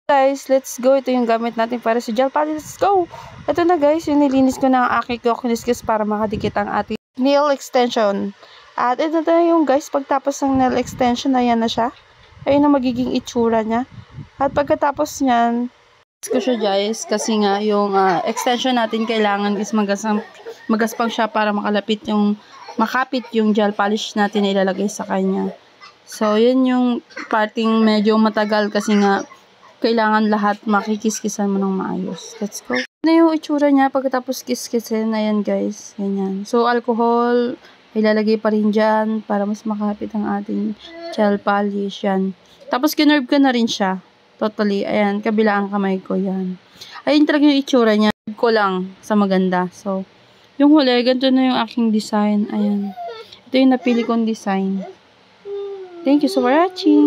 Guys, let's go. Ito yung gamit natin para sa gel polish. Let's go! Ito na guys, yung nilinis ko na ang aking kinis para makadikit ang ating nail extension. At ito na yung guys, pagtapos ng nail extension, ayan na siya. Ayun na magiging itsura niya. At pagkatapos niyan, ko siya guys, kasi nga yung extension natin kailangan is magaspang siya para makapit yung gel polish natin na ilalagay sa kanya. So, yun yung parting medyo matagal kasi nga kailangan lahat makikiskisan mo ng maayos. Let's go. Ano yung itsura niya pagkatapos kiskisin? Ayan guys. Ganyan. So, alcohol, ilalagay pa rin dyan para mas makapit ang ating gel polish. Yan. Tapos, kinerve ko na rin siya. Totally. Ayan. Kabilang kamay ko. Yan. Ayun talaga yung itsura niya. Ko lang sa maganda. So, yung huli, ganito na yung aking design. Ayan. Ito yung napili kong design. Thank you so for watching.